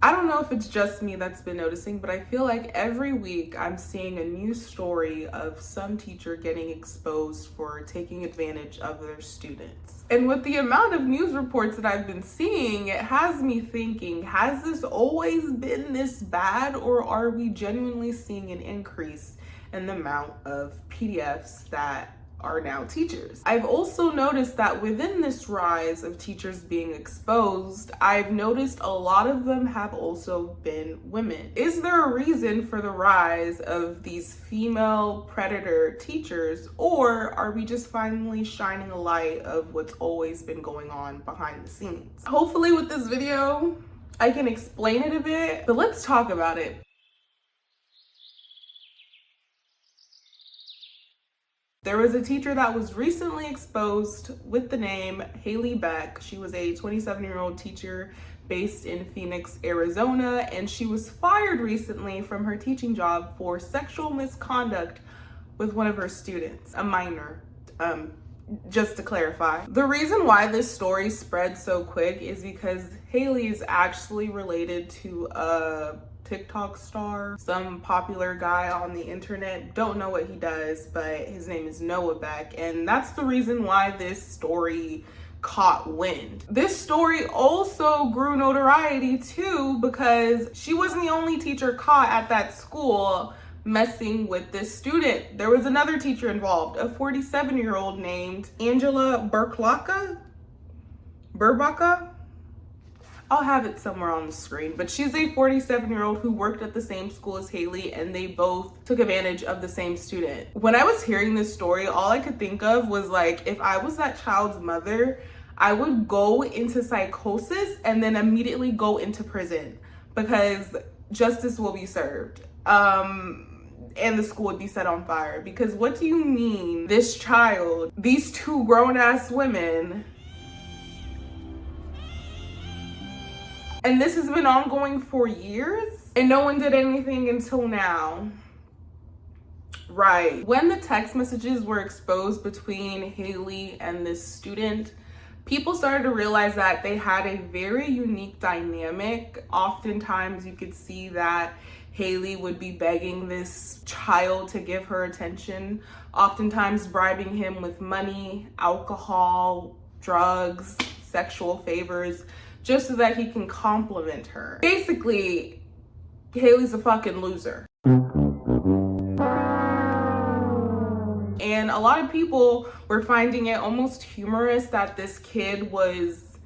I don't know if it's just me that's been noticing, but I feel like every week I'm seeing a new story of some teacher getting exposed for taking advantage of their students. And with the amount of news reports that I've been seeing, it has me thinking, has this always been this bad, or are we genuinely seeing an increase in the amount of PDFs that are now teachers? I've also noticed that within this rise of teachers being exposed, I've noticed a lot of them have also been women. Is there a reason for the rise of these female predator teachers, or are we just finally shining a light of what's always been going on behind the scenes? Hopefully with this video, I can explain it a bit, but let's talk about it. There was a teacher that was recently exposed with the name Haley Beck. She was a 27-year-old teacher based in Phoenix, Arizona, and she was fired recently from her teaching job for sexual misconduct with one of her students, a minor. Just to clarify. The reason why this story spread so quick is because Haley is actually related to a TikTok star, some popular guy on the internet. Don't know what he does, but his name is Noah Beck, and that's the reason why this story caught wind. This story also grew notoriety too because she wasn't the only teacher caught at that school messing with this student. There was another teacher involved, a 47-year-old named Angela Burbaca. I'll have it somewhere on the screen, but she's a 47-year-old who worked at the same school as Haley, and they both took advantage of the same student. When I was hearing this story, all I could think of was like, if I was that child's mother, I would go into psychosis and then immediately go into prison because justice will be served. And the school would be set on fire. Because what do you mean this child, these two grown-ass women, and this has been ongoing for years and no one did anything until now? Right. When the text messages were exposed between Haley and this student, people started to realize that they had a very unique dynamic. Oftentimes you could see that Haley would be begging this child to give her attention, oftentimes bribing him with money, alcohol, drugs, sexual favors, just so that he can compliment her. Basically, Haley's a fucking loser. And a lot of people were finding it almost humorous that this kid was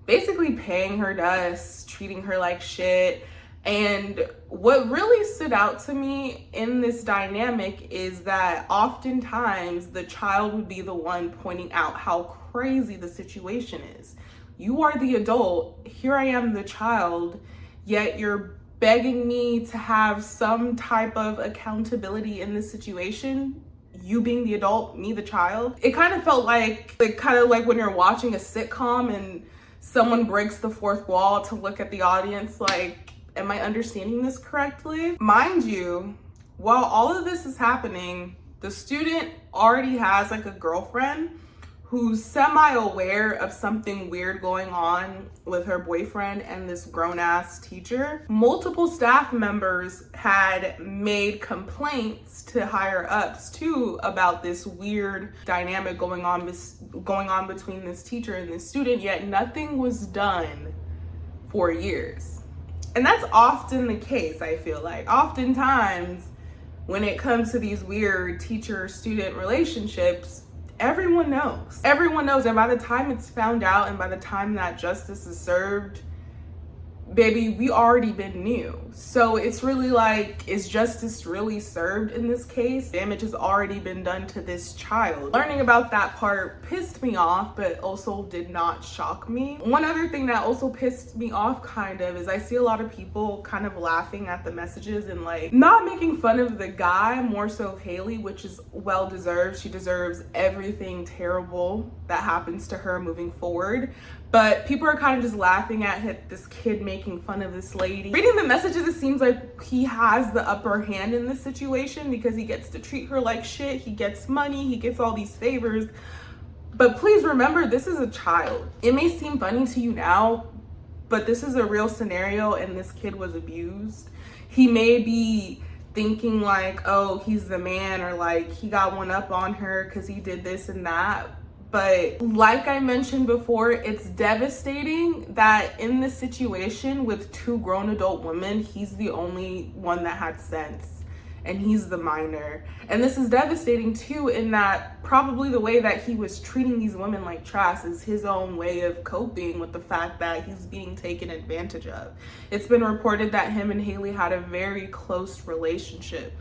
basically paying her dust, treating her like shit. And what really stood out to me in this dynamic is that oftentimes the child would be the one pointing out how crazy the situation is. You are the adult, here I am the child, yet you're begging me to have some type of accountability in this situation. You being the adult, me the child. It kind of felt like when you're watching a sitcom and someone breaks the fourth wall to look at the audience like, am I understanding this correctly? Mind you, while all of this is happening, the student already has like a girlfriend who's semi-aware of something weird going on with her boyfriend and this grown-ass teacher. Multiple staff members had made complaints to higher ups too about this weird dynamic going on between this teacher and this student, yet nothing was done for years. And that's often the case, I feel like. Oftentimes, when it comes to these weird teacher-student relationships, everyone knows. Everyone knows, and by the time it's found out and by the time that justice is served, baby, we already been new. So it's really like, is justice really served in this case? Damage has already been done to this child. Learning about that part pissed me off, but also did not shock me. One other thing that also pissed me off kind of is I see a lot of people kind of laughing at the messages and like not making fun of the guy, more so Haley, which is well deserved. She deserves everything terrible that happens to her moving forward. But people are kind of just laughing at this kid making fun of this lady. Reading the messages, it seems like he has the upper hand in this situation because he gets to treat her like shit. He gets money, he gets all these favors. But please remember, this is a child. It may seem funny to you now, but this is a real scenario and this kid was abused. He may be thinking like, oh, he's the man, or like he got one up on her because he did this and that. But like I mentioned before, it's devastating that in this situation with two grown adult women, he's the only one that had sense. And he's the minor. And this is devastating too, in that probably the way that he was treating these women like trash is his own way of coping with the fact that he's being taken advantage of. It's been reported that him and Haley had a very close relationship.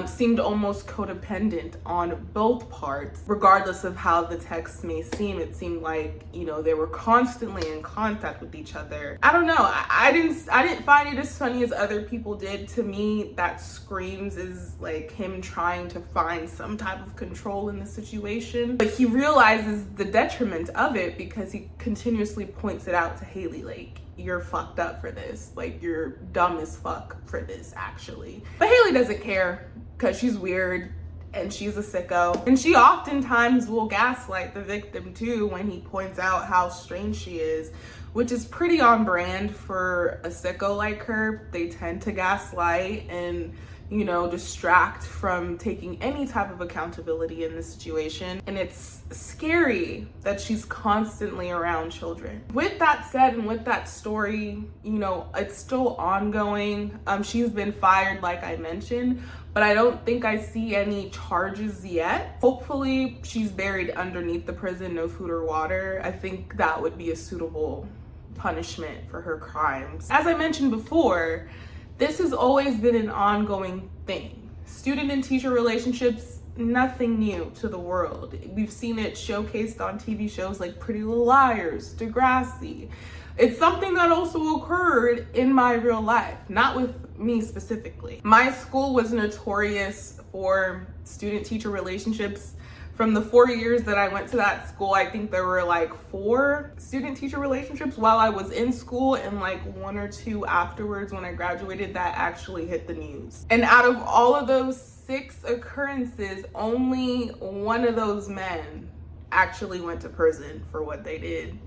Seemed almost codependent on both parts. Regardless of how the text may seem, it seemed like, you know, they were constantly in contact with each other. I don't know. I didn't find it as funny as other people did. To me, that screams is like him trying to find some type of control in the situation. But he realizes the detriment of it because he continuously points it out to Haley, like, you're fucked up for this. Like, you're dumb as fuck for this, actually. But Haley doesn't care because she's weird and she's a sicko. And she oftentimes will gaslight the victim too when he points out how strange she is, which is pretty on brand for a sicko like her. They tend to gaslight and, you know, distract from taking any type of accountability in this situation. And it's scary that she's constantly around children. With that said, and with that story, you know, it's still ongoing. She's been fired, like I mentioned, but I don't think I see any charges yet. Hopefully she's buried underneath the prison, no food or water. I think that would be a suitable punishment for her crimes. As I mentioned before, this has always been an ongoing thing. Student and teacher relationships, nothing new to the world. We've seen it showcased on TV shows like Pretty Little Liars, Degrassi. It's something that also occurred in my real life, not with me specifically. My school was notorious for student-teacher relationships. From the 4 years that I went to that school, I think there were like 4 student-teacher relationships while I was in school, and like 1 or 2 afterwards when I graduated that actually hit the news. And out of all of those 6 occurrences, only one of those men actually went to prison for what they did.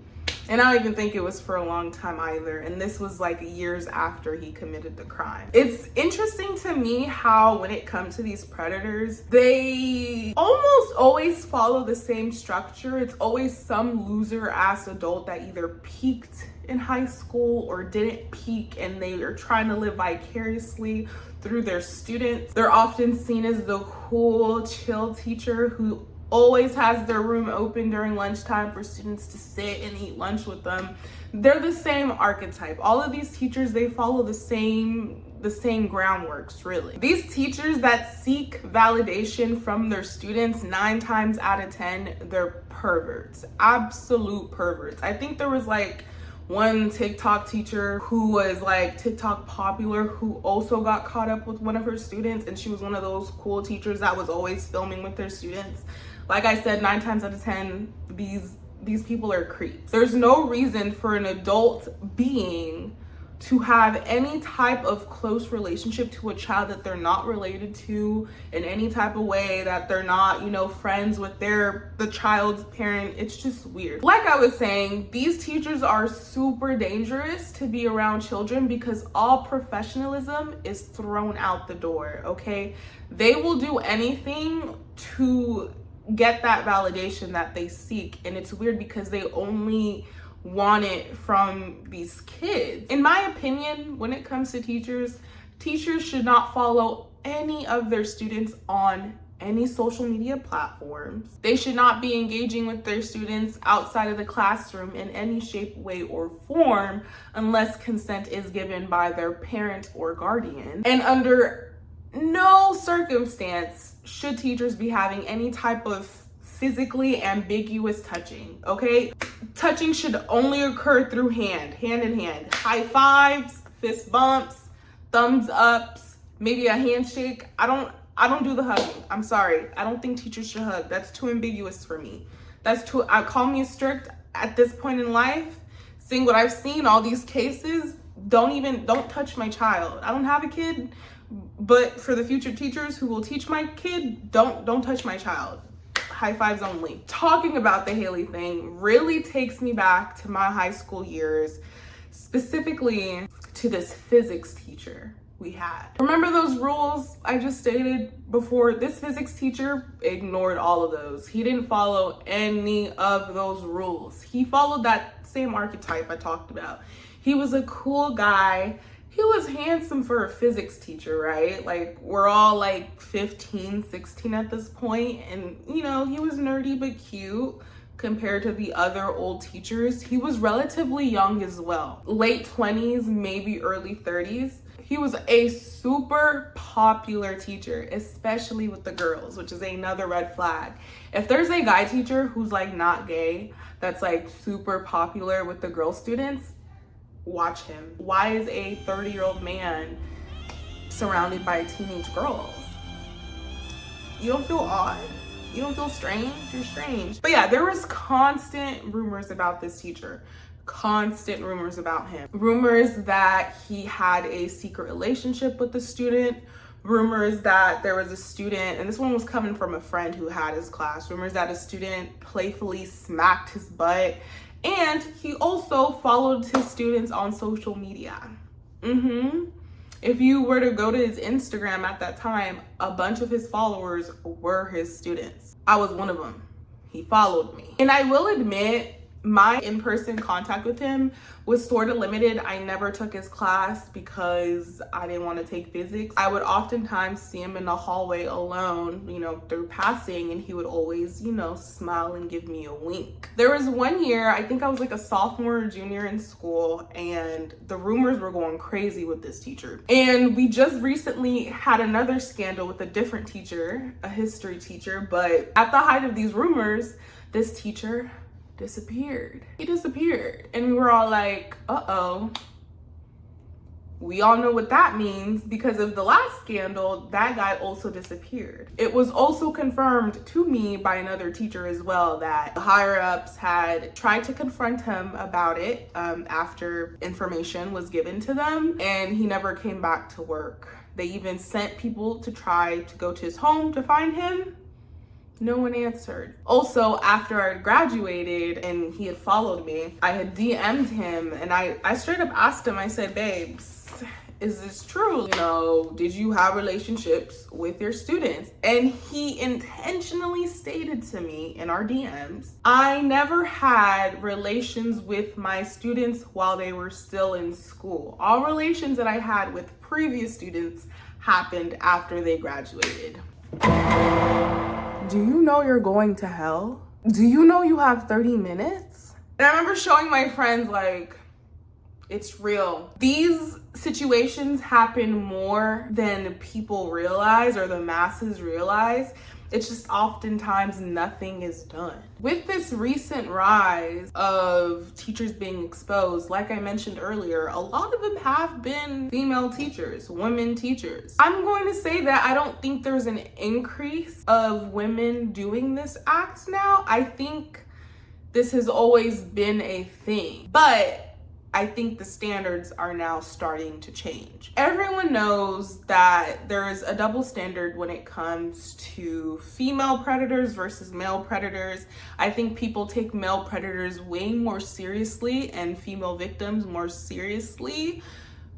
And I don't even think it was for a long time either. And this was like years after he committed the crime. It's interesting to me how when it comes to these predators, they almost always follow the same structure. It's always some loser ass adult that either peaked in high school or didn't peak, and they are trying to live vicariously through their students. They're often seen as the cool, chill teacher who always has their room open during lunchtime for students to sit and eat lunch with them. They're the same archetype. All of these teachers, they follow the same groundworks, really. These teachers that seek validation from their students, 9 times out of 10, they're perverts, absolute perverts. I think there was like one TikTok teacher who was like TikTok popular who also got caught up with one of her students, and she was one of those cool teachers that was always filming with their students. Like I said, 9 times out of 10, these people are creeps. There's no reason for an adult being to have any type of close relationship to a child that they're not related to in any type of way, that they're not, you know, friends with the child's parent. It's just weird. Like I was saying, these teachers are super dangerous to be around children because all professionalism is thrown out the door, okay? They will do anything to get that validation that they seek, and it's weird because they only want it from these kids. In my opinion, when it comes to teachers should not follow any of their students on any social media platforms. They should not be engaging with their students outside of the classroom in any shape, way, or form unless consent is given by their parent or guardian. And under no circumstance should teachers be having any type of physically ambiguous touching, okay? Touching should only occur through hand in hand. High fives, fist bumps, thumbs ups, maybe a handshake. I don't do the hugging. I'm sorry. I don't think teachers should hug. That's too ambiguous for me. Call me strict at this point in life. Seeing what I've seen, all these cases, don't touch my child. I don't have a kid, but for the future teachers who will teach my kid, don't touch my child. High fives only. Talking about the Haley thing really takes me back to my high school years. specifically to this physics teacher we had. Remember those rules I just stated before? This physics teacher ignored all of those. He didn't follow any of those rules. He followed that same archetype I talked about. He was a cool guy. He was handsome for a physics teacher, right? Like, we're all like 15, 16 at this point, and you know, he was nerdy but cute compared to the other old teachers. He was relatively young as well, late 20s, maybe early 30s. He was a super popular teacher, especially with the girls, which is another red flag. If there's a guy teacher who's like not gay, that's like super popular with the girl students, watch him. Why is a 30-year-old man surrounded by teenage girls? You don't feel odd? You don't feel strange? You're strange. But yeah, there was constant rumors about this teacher. Constant rumors about him. Rumors that he had a secret relationship with the student. Rumors that there was a student, and this one was coming from a friend who had his class. Rumors that a student playfully smacked his butt. And he also followed his students on social media. If you were to go to his Instagram at that time, a bunch of his followers were his students. I was one of them. He followed me. And I will admit, my in-person contact with him was sort of limited. I never took his class because I didn't want to take physics. I would oftentimes see him in the hallway alone, you know, through passing, and he would always, you know, smile and give me a wink. There was one year, I think I was like a sophomore or junior in school, and the rumors were going crazy with this teacher. And we just recently had another scandal with a different teacher, a history teacher, but at the height of these rumors, this teacher disappeared. He disappeared. And we were all like, uh-oh. We all know what that means because of the last scandal, that guy also disappeared. It was also confirmed to me by another teacher as well that the higher ups had tried to confront him about it after information was given to them, and he never came back to work. They even sent people to try to go to his home to find him. No one answered. Also, after I graduated and he had followed me, I had DM'd him, and I straight up asked him, I said, babes, is this true? You know, did you have relationships with your students? And he intentionally stated to me in our DMs, I never had relations with my students while they were still in school. All relations that I had with previous students happened after they graduated. Do you know you're going to hell? Do you know you have 30 minutes? And I remember showing my friends, like, it's real. These situations happen more than people realize or the masses realize. It's just oftentimes nothing is done. With this recent rise of teachers being exposed, like I mentioned earlier, a lot of them have been female teachers, women teachers. I'm going to say that I don't think there's an increase of women doing this act now. I think this has always been a thing, but I think the standards are now starting to change. Everyone knows that there's a double standard when it comes to female predators versus male predators. I think people take male predators way more seriously and female victims more seriously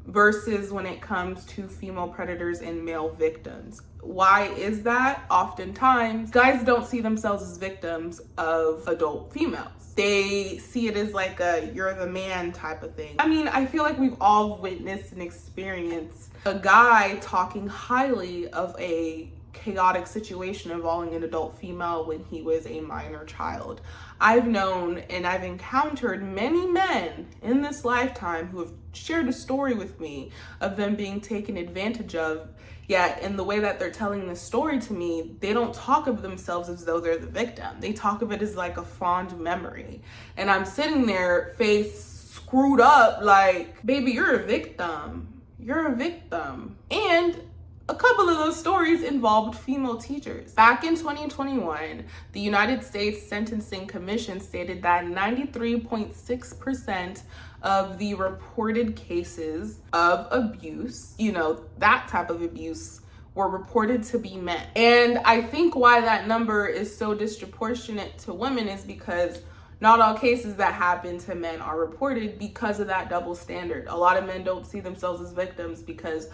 versus when it comes to female predators and male victims. Why is that? Oftentimes, guys don't see themselves as victims of adult females. They see it as like a you're the man type of thing. I mean, I feel like we've all witnessed and experienced a guy talking highly of a chaotic situation involving an adult female when he was a minor child. I've known and I've encountered many men in this lifetime who have shared a story with me of them being taken advantage of, yet in the way that they're telling this story to me, they don't talk of themselves as though they're the victim. They talk of it as like a fond memory. And I'm sitting there, face screwed up, like, baby, you're a victim. You're a victim. And a couple of those stories involved female teachers. Back in 2021, the United States Sentencing Commission stated that 93.6% of the reported cases of abuse, you know, that type of abuse, were reported to be men. And I think why that number is so disproportionate to women is because Not all cases that happen to men are reported because of that double standard. A lot of men don't see themselves as victims because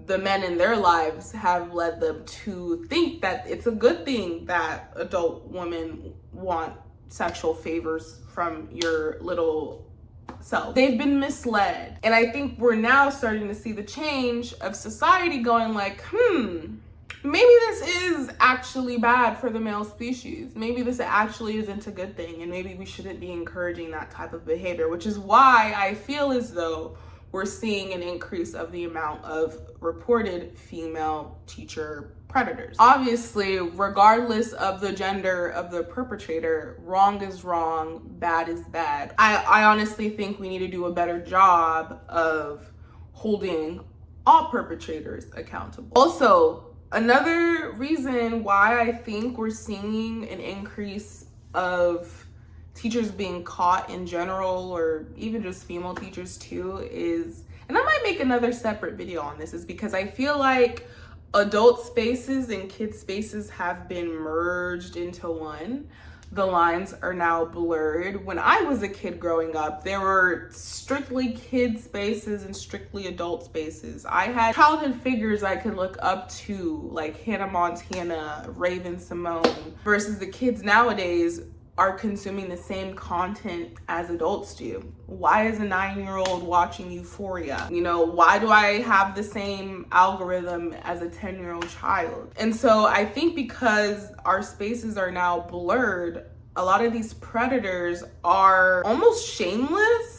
the men in their lives have led them to think that it's a good thing that adult women want sexual favors from your little self. They've been misled. And I think we're now starting to see the change of society going like, maybe this is actually bad for the male species. Maybe this actually isn't a good thing, and maybe we shouldn't be encouraging that type of behavior, which is why I feel as though we're seeing an increase of the amount of reported female teacher predators. Obviously, regardless of the gender of the perpetrator, wrong is wrong, bad is bad. I honestly think we need to do a better job of holding all perpetrators accountable. Also, another reason why I think we're seeing an increase of teachers being caught in general, or even just female teachers too, is, and I might make another separate video on this, is because I feel like adult spaces and kid spaces have been merged into one. The lines are now blurred. When I was a kid growing up, there were strictly kid spaces and strictly adult spaces. I had childhood figures I could look up to, like Hannah Montana, Raven Simone, versus the kids nowadays are consuming the same content as adults do. Why is a 9-year-old watching Euphoria? You know, why do I have the same algorithm as a 10-year-old child? And so I think because our spaces are now blurred, a lot of these predators are almost shameless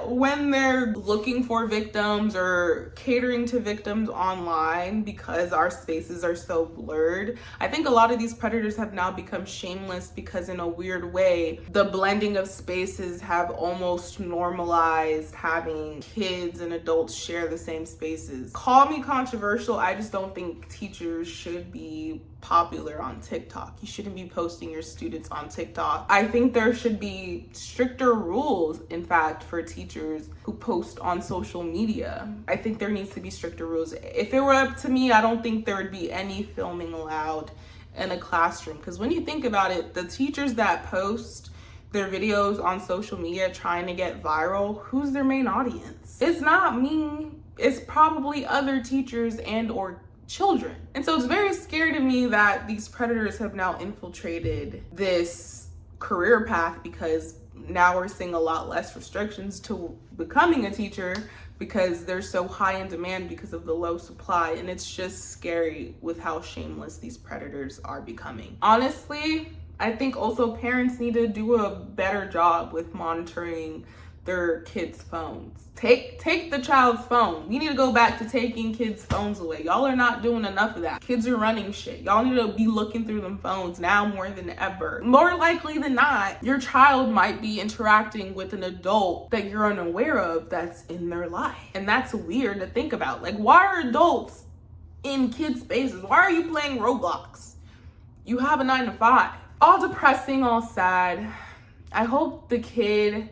when they're looking for victims or catering to victims online because our spaces are so blurred. I think a lot of these predators have now become shameless because in a weird way, the blending of spaces have almost normalized having kids and adults share the same spaces. Call me controversial, I just don't think teachers should be popular on TikTok. You shouldn't be posting your students on TikTok. I think there should be stricter rules, in fact, for teachers who post on social media. I think there needs to be stricter rules. If it were up to me, I don't think there would be any filming allowed in a classroom. Because when you think about it, the teachers that post their videos on social media trying to get viral, who's their main audience? It's not me. It's probably other teachers and or children. And so it's very scary to me that these predators have now infiltrated this career path, because now we're seeing a lot less restrictions to becoming a teacher because they're so high in demand because of the low supply. And it's just scary with how shameless these predators are becoming. Honestly, I think also parents need to do a better job with monitoring their kids' phones. Take the child's phone. We need to go back to taking kids' phones away. Y'all are not doing enough of that. Kids are running shit. Y'all need to be looking through them phones now more than ever. More likely than not, your child might be interacting with an adult that you're unaware of that's in their life. And that's weird to think about. Like, why are adults in kids' spaces? Why are you playing Roblox? You have a 9 to 5. All depressing, all sad. I hope the kid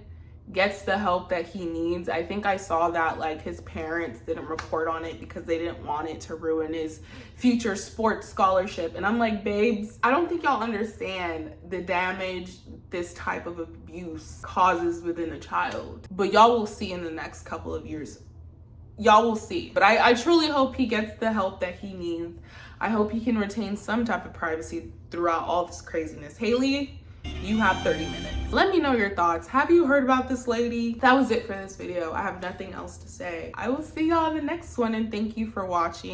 gets the help that he needs. I think I saw that like his parents didn't report on it because they didn't want it to ruin his future sports scholarship. And I'm like, babes, I don't think y'all understand the damage this type of abuse causes within a child. But y'all will see in the next couple of years. Y'all will see. But I truly hope he gets the help that he needs. I hope he can retain some type of privacy throughout all this craziness. Haley, you have 30 minutes. Let me know your thoughts. Have you heard about this lady? That was it for this video. I have nothing else to say. I will see y'all in the next one, and thank you for watching.